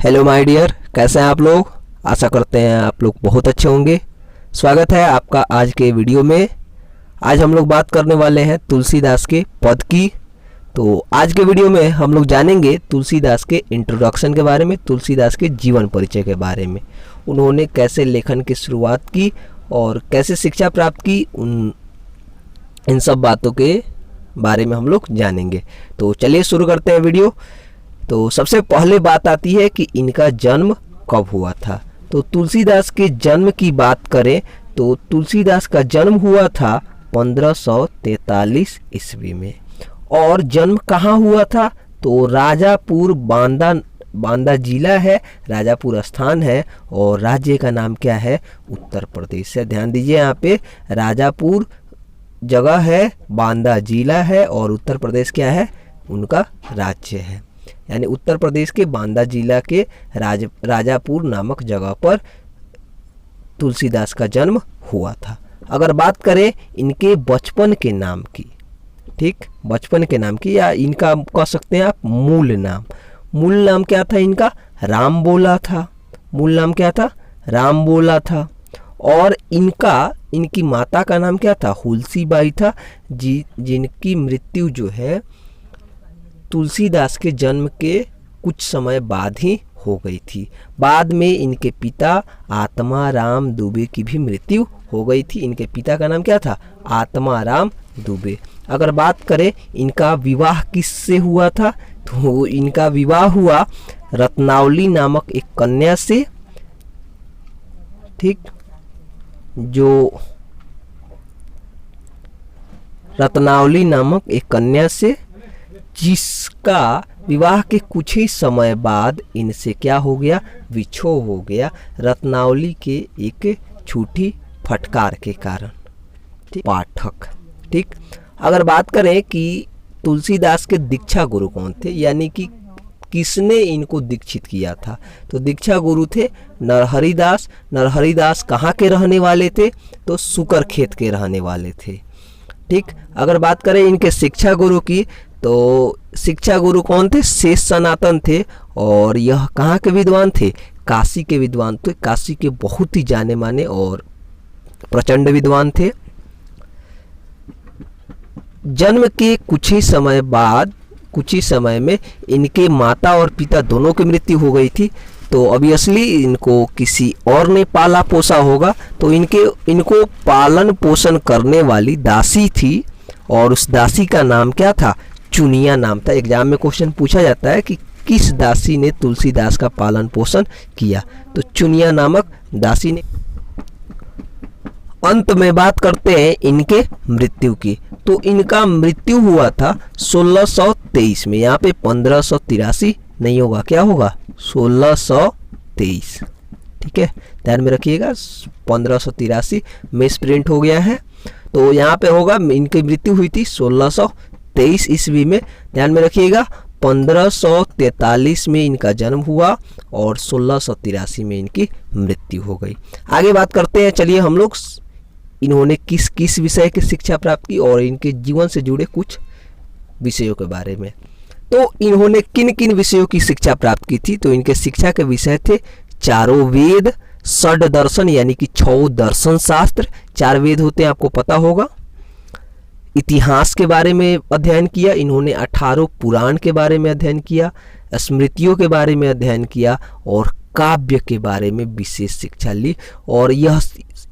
Hello my dear, कैसे हैं आप लोग। आशा करते हैं आप लोग बहुत अच्छे होंगे। स्वागत है आपका आज के वीडियो में। आज हम लोग बात करने वाले हैं तुलसीदास के पद की। तो आज के वीडियो में हम लोग जानेंगे तुलसीदास के इंट्रोडक्शन के बारे में, तुलसीदास के जीवन परिचय के बारे में, उन्होंने कैसे लेखन की शुरुआत की और कैसे शिक्षा प्राप्त की, इन सब बातों के बारे में हम लोग जानेंगे। तो चलिए शुरू करते हैं वीडियो। तो सबसे पहले बात आती है कि इनका जन्म कब हुआ था। तो तुलसीदास के जन्म की बात करें तो तुलसीदास का जन्म हुआ था 1543 ईस्वी में। और जन्म कहाँ हुआ था तो राजापुर, बांदा जिला है, राजापुर स्थान है और राज्य का नाम क्या है, उत्तर प्रदेश है। ध्यान दीजिए, यहाँ पे राजापुर जगह है, बांदा जिला है और उत्तर प्रदेश क्या है, उनका राज्य है। यानी उत्तर प्रदेश के बांदा जिला के राजापुर नामक जगह पर तुलसीदास का जन्म हुआ था। अगर बात करें इनके बचपन के नाम की, ठीक, बचपन के नाम की, या इनका कह सकते हैं आप मूल नाम क्या था इनका, राम बोला था। मूल नाम क्या था, राम बोला था। और इनकी माता का नाम क्या था, हुलसी बाई था, जिनकी मृत्यु जो है तुलसीदास के जन्म के कुछ समय बाद ही हो गई थी। बाद में इनके पिता आत्माराम दुबे की भी मृत्यु हो गई थी। इनके पिता का नाम क्या था, आत्माराम दुबे। अगर बात करें इनका विवाह किससे हुआ था तो इनका विवाह हुआ रत्नावली नामक एक कन्या से, ठीक, जो रत्नावली नामक एक कन्या से, जिसका विवाह के कुछ ही समय बाद इनसे क्या हो गया, विछोह हो गया, रत्नावली के एक झूठी फटकार के कारण, ठीक, पाठक। ठीक, अगर बात करें कि तुलसीदास के दीक्षा गुरु कौन थे, यानी कि किसने इनको दीक्षित किया था, तो दीक्षा गुरु थे नरहरिदास। नरहरिदास कहाँ के रहने वाले थे तो सुकर खेत के रहने वाले थे। ठीक, अगर बात करें इनके शिक्षा गुरु की तो शिक्षा गुरु कौन थे, शेष सनातन थे। और यह कहाँ के विद्वान थे, काशी के विद्वान थे। काशी के बहुत ही जाने माने और प्रचंड विद्वान थे। जन्म के कुछ ही समय में इनके माता और पिता दोनों की मृत्यु हो गई थी। तो ऑब्वियसली इनको किसी और ने पाला पोसा होगा। तो इनको पालन पोषण करने वाली दासी थी और उस दासी का नाम क्या था, चुनिया नाम था। एग्जाम में क्वेश्चन पूछा जाता है कि किस दासी ने तुलसीदास का पालन पोषण किया, तो चुनिया नामक दासी ने। अंत में बात करते हैं इनके मृत्यु की। तो इनका मृत्यु हुआ था 1623 में। यहाँ पे 1583 नहीं होगा, क्या होगा, 1623। ठीक है, ध्यान में रखिएगा, 1583 मिस प्रिंट हो गया है। तो यहाँ पे होगा, इनकी मृत्यु हुई थी 1623 ईस्वी में। ध्यान में रखिएगा, 1543 में इनका जन्म हुआ और 1683 में इनकी मृत्यु हो गई। आगे बात करते हैं, चलिए हम लोग इन्होंने किस किस विषय की शिक्षा प्राप्त की और इनके जीवन से जुड़े कुछ विषयों के बारे में। तो इन्होंने किन किन विषयों की शिक्षा प्राप्त की थी, तो इनके शिक्षा के विषय थे चारों वेद, षड दर्शन यानी कि 6 दर्शन शास्त्र, 4 वेद होते हैं, आपको पता होगा। इतिहास के बारे में अध्ययन किया इन्होंने, 18 पुराण के बारे में अध्ययन किया, स्मृतियों के बारे में अध्ययन किया और काव्य के बारे में विशेष शिक्षा ली। और यह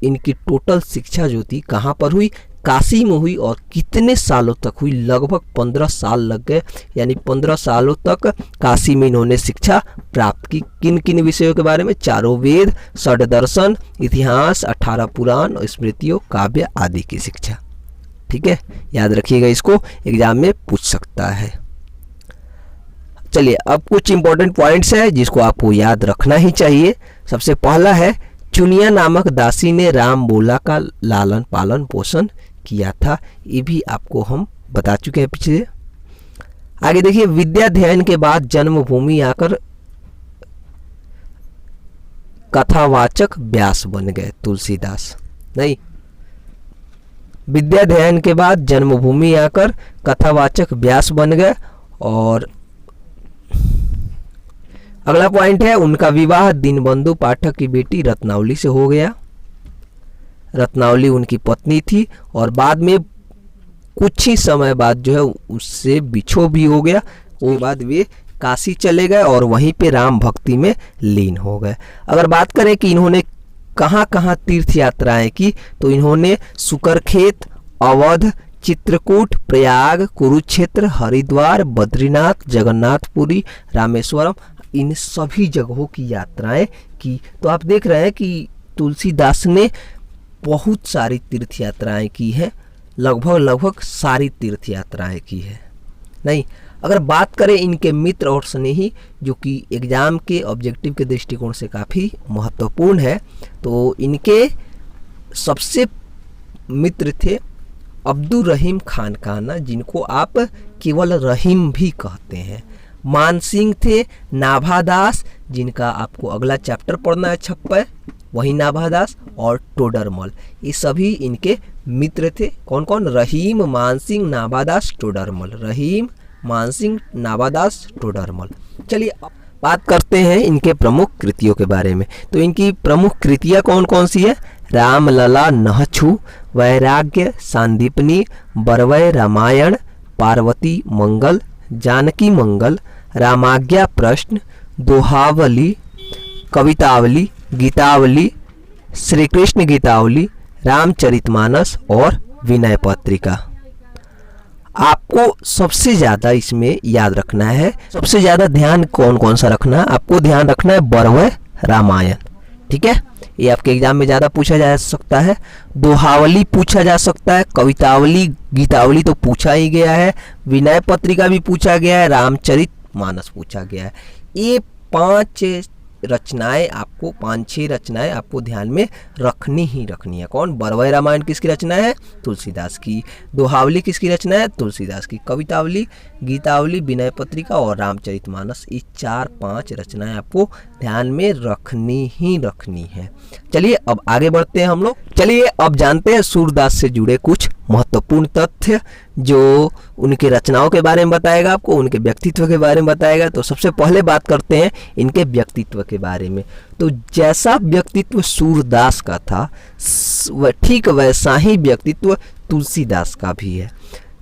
इनकी टोटल शिक्षा जो थी कहाँ पर हुई, काशी में हुई। और कितने सालों तक हुई, लगभग 15 साल लग गए। यानी 15 सालों तक काशी में इन्होंने शिक्षा प्राप्त की। किन किन विषयों के बारे में, चारों वेद, षड दर्शन, इतिहास, 18 पुराण, स्मृतियों, काव्य आदि की शिक्षा। ठीक है, याद रखिएगा, इसको एग्जाम में पूछ सकता है। चलिए अब कुछ इंपॉर्टेंट पॉइंट्स है जिसको आपको याद रखना ही चाहिए। सबसे पहला है, चुनिया नामक दासी ने राम बोला का लालन पालन पोषण किया था। ये भी आपको हम बता चुके हैं पिछले। आगे देखिए, विद्याध्ययन के बाद जन्मभूमि आकर कथावाचक व्यास बन गए तुलसीदास। नहीं, विद्याध्ययन के बाद जन्मभूमि आकर कथावाचक व्यास बन गए और अगला पॉइंट है, उनका विवाह दीनबंधु पाठक की बेटी रत्नावली से हो गया। रत्नावली उनकी पत्नी थी और बाद में कुछ ही समय बाद जो है उससे बिछो भी हो गया। उसके बाद वे काशी चले गए और वहीं पे राम भक्ति में लीन हो गए। अगर बात करें कि इन्होंने कहाँ कहाँ तीर्थ यात्राएं की, तो इन्होंने सुकरखेत, अवध, चित्रकूट, प्रयाग, कुरुक्षेत्र, हरिद्वार, बद्रीनाथ, जगन्नाथपुरी, रामेश्वरम, इन सभी जगहों की यात्राएं की। तो आप देख रहे हैं कि तुलसीदास ने बहुत सारी तीर्थ यात्राएं की हैं, लगभग सारी तीर्थ यात्राएं की है। नहीं, अगर बात करें इनके मित्र और स्नेही, जो कि एग्जाम के ऑब्जेक्टिव के दृष्टिकोण से काफ़ी महत्वपूर्ण है, तो इनके सबसे मित्र थे अब्दुल रहीम खान काना, जिनको आप केवल रहीम भी कहते हैं। मानसिंह थे, नाभादास, जिनका आपको अगला चैप्टर पढ़ना है 56, वही नाभादास, और टोडरमल, ये सभी इनके मित्र थे। कौन कौन? रहीम, मानसिंह, नाभादास, टोडरमल। रहीम, मानसिंह, नाभादास, टोडरमल। चलिए बात करते हैं इनके प्रमुख कृतियों के बारे में। तो इनकी प्रमुख कृतियाँ कौन कौन सी है? रामलला नहछु, वैराग्य, सांदीपनी, बरवय रामायण, पार्वती मंगल, जानकी मंगल, रामाज्ञा प्रश्न, दोहावली, कवितावली, गीतावली, श्री कृष्ण गीतावली, रामचरितमानस और विनय पत्रिका। आपको सबसे ज़्यादा इसमें याद रखना है, सबसे ज़्यादा ध्यान कौन कौन सा रखना है? आपको ध्यान रखना है बरवय रामायण, ठीक है, ये आपके एग्जाम में ज़्यादा पूछा जा सकता है। दोहावली पूछा जा सकता है, कवितावली, गीतावली तो पूछा ही गया है, विनय पत्रिका भी पूछा गया है, रामचरितमानस पूछा गया है। ये 5 रचनाएं आपको, 5-6 रचनाएं आपको ध्यान में रखनी ही रखनी है। कौन? बरवय रामायण किसकी रचना है? तुलसीदास की। दोहावली किसकी रचना है? तुलसीदास की। कवितावली, गीतावली, विनय पत्रिका और रामचरितमानस, ये 4-5 रचनाएं आपको ध्यान में रखनी ही रखनी है। चलिए अब आगे बढ़ते हैं हम लोग। चलिए अब जानते हैं सूरदास से जुड़े कुछ महत्वपूर्ण तथ्य, जो उनके रचनाओं के बारे में बताएगा, आपको उनके व्यक्तित्व के बारे में बताएगा। तो सबसे पहले बात करते हैं इनके व्यक्तित्व के बारे में। तो जैसा व्यक्तित्व सूरदास का था, ठीक वैसा ही व्यक्तित्व तुलसीदास का भी है।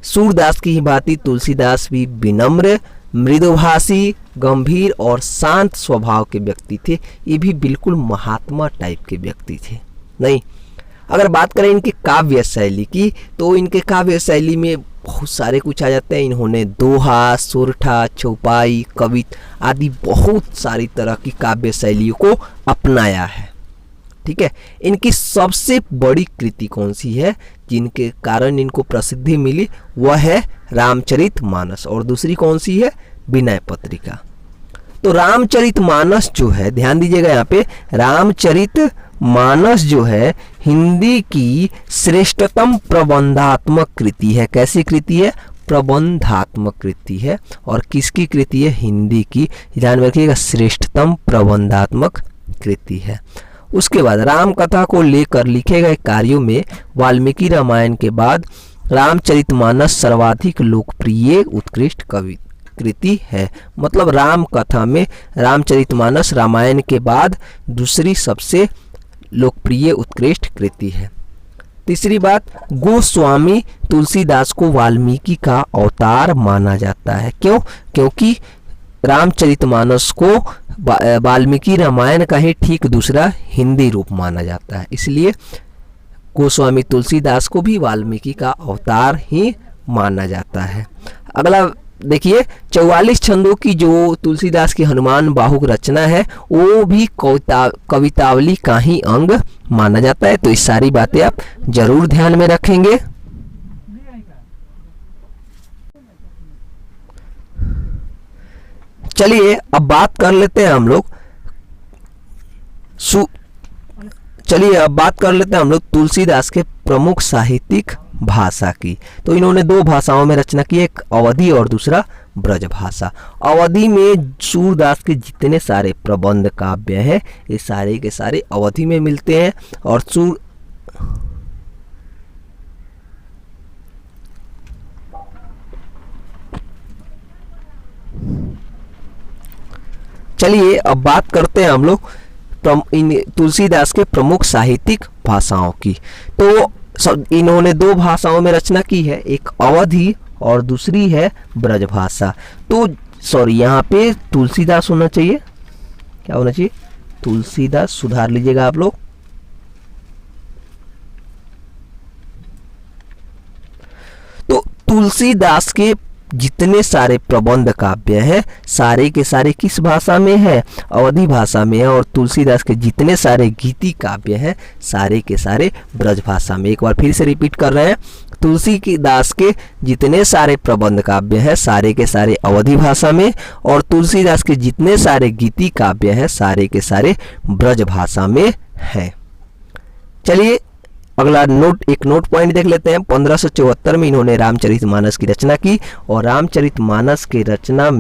सूरदास की ही भांति तुलसीदास भी विनम्र, मृदुभाषी, गंभीर और शांत स्वभाव के व्यक्ति थे। ये भी बिल्कुल महात्मा टाइप के व्यक्ति थे। नहीं, अगर बात करें इनकी काव्य शैली की, तो इनके काव्य शैली में बहुत सारे कुछ आ जाते हैं। इन्होंने दोहा, सोरठा, चौपाई, कवित आदि बहुत सारी तरह की काव्य शैलियों को अपनाया है, ठीक है। इनकी सबसे बड़ी कृति कौन सी है जिनके कारण इनको प्रसिद्धि मिली? वह है रामचरितमानस, और दूसरी कौन सी है? विनय पत्रिका। तो रामचरितमानस जो है, ध्यान दीजिएगा यहाँ पे, रामचरितमानस जो है हिंदी की श्रेष्ठतम प्रबंधात्मक कृति है। कैसी कृति है? प्रबंधात्मक कृति है। और किसकी कृति है? हिंदी की, ध्यान रखिएगा, श्रेष्ठतम प्रबंधात्मक कृति है। उसके बाद राम कथा को लेकर लिखे गए कार्यों में वाल्मीकि रामायण के बाद रामचरितमानस सर्वाधिक लोकप्रिय उत्कृष्ट कृति है। मतलब राम कथा में रामचरितमानस रामायण के बाद दूसरी सबसे लोकप्रिय उत्कृष्ट कृति है। तीसरी बात, गोस्वामी तुलसीदास को वाल्मीकि का अवतार माना जाता है। क्यों? क्योंकि रामचरितमानस को वाल्मीकि रामायण का ही ठीक दूसरा हिंदी रूप माना जाता है, इसलिए गोस्वामी तुलसीदास को भी वाल्मीकि का अवतार ही माना जाता है। अगला देखिए, 44 छंदों की जो तुलसीदास की हनुमान बाहुक रचना है, वो भी कवितावली का ही अंग माना जाता है। तो इस सारी बातें आप जरूर ध्यान में रखेंगे। चलिए अब बात कर लेते हैं हम लोग तुलसीदास के प्रमुख साहित्यिक भाषा की। तो इन्होंने 2 भाषाओं में रचना की, एक अवधी और दूसरा ब्रज भाषा। अवधी में सूरदास के जितने सारे प्रबंध काव्य हैं, ये सारे के सारे अवधी में मिलते हैं। और चलिए अब बात करते हैं हम लोग तुलसीदास के प्रमुख साहित्यिक भाषाओं की। तो इन्होंने दो भाषाओं में रचना की है, एक अवधी और दूसरी है ब्रजभाषा। तो सॉरी, यहाँ पे तुलसीदास होना चाहिए, क्या होना चाहिए, तुलसीदास, सुधार लीजिएगा आप लोग। तो तुलसीदास के जितने सारे प्रबंध काव्य हैं सारे के सारे किस भाषा में है, अवधी भाषा में है। और तुलसीदास के जितने सारे गीति काव्य हैं सारे के सारे ब्रज भाषा में। एक बार फिर से रिपीट कर रहे हैं, तुलसीदास के जितने सारे प्रबंध काव्य हैं सारे के सारे अवधी भाषा में, और तुलसीदास के जितने सारे गीति काव्य हैं सारे के सारे ब्रज भाषा में हैं। चलिए अगला एक नोट पॉइंट देख लेते हैं। 1574 में इन्होंने रामचरितमानस की रचना की, और रामचरितमानस की रचना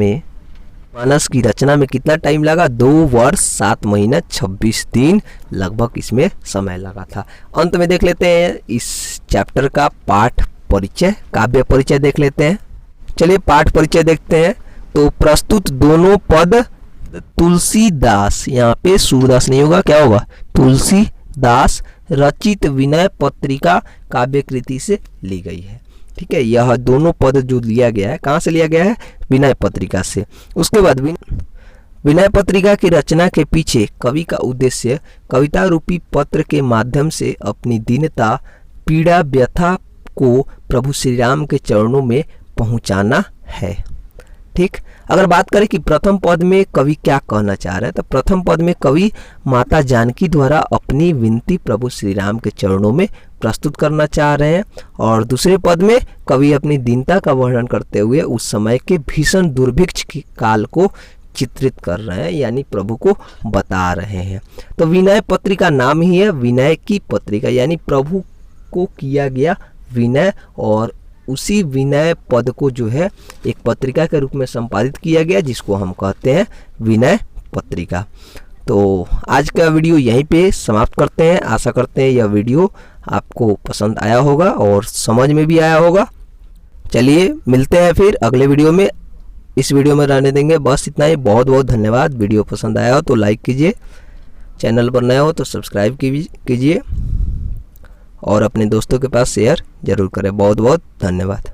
में कितना टाइम लगा, 2 वर्ष 7 महीना 26 दिन लगभग इसमें समय लगा था। अंत में देख लेते हैं इस चैप्टर का पाठ परिचय, काव्य परिचय देख लेते हैं। चलिए पाठ परिचय देखते हैं। तो प्रस्तुत दोनों पद तुलसीदास, यहाँ पे सूरदास नहीं होगा, क्या होगा, तुलसीदास रचित विनय पत्रिका काव्य कृति से ली गई है। ठीक है, यह दोनों पद जो लिया गया है कहाँ से लिया गया है, विनय पत्रिका से। उसके बाद विनय पत्रिका की रचना के पीछे कवि का उद्देश्य कविता रूपी पत्र के माध्यम से अपनी दीनता, पीड़ा, व्यथा को प्रभु श्री राम के चरणों में पहुंचाना है। ठीक, अगर बात करें कि प्रथम पद में कवि क्या कहना चाह रहे हैं, तो प्रथम पद में कवि माता जानकी द्वारा अपनी विनती प्रभु श्री राम के चरणों में प्रस्तुत करना चाह रहे हैं, और दूसरे पद में कवि अपनी दीनता का वर्णन करते हुए उस समय के भीषण दुर्भिक्ष की काल को चित्रित कर रहे हैं, यानी प्रभु को बता रहे हैं। तो विनय पत्रिका नाम ही है विनय की पत्रिका, यानी प्रभु को किया गया विनय, और उसी विनय पद को जो है एक पत्रिका के रूप में संपादित किया गया, जिसको हम कहते हैं विनय पत्रिका। तो आज का वीडियो यहीं पे समाप्त करते हैं। आशा करते हैं यह वीडियो आपको पसंद आया होगा और समझ में भी आया होगा। चलिए मिलते हैं फिर अगले वीडियो में। इस वीडियो में रहने देंगे बस इतना ही। बहुत बहुत धन्यवाद। वीडियो पसंद आया हो तो लाइक कीजिए, चैनल पर नए हो तो सब्सक्राइब कीजिए, और अपने दोस्तों के पास शेयर जरूर करें। बहुत बहुत धन्यवाद।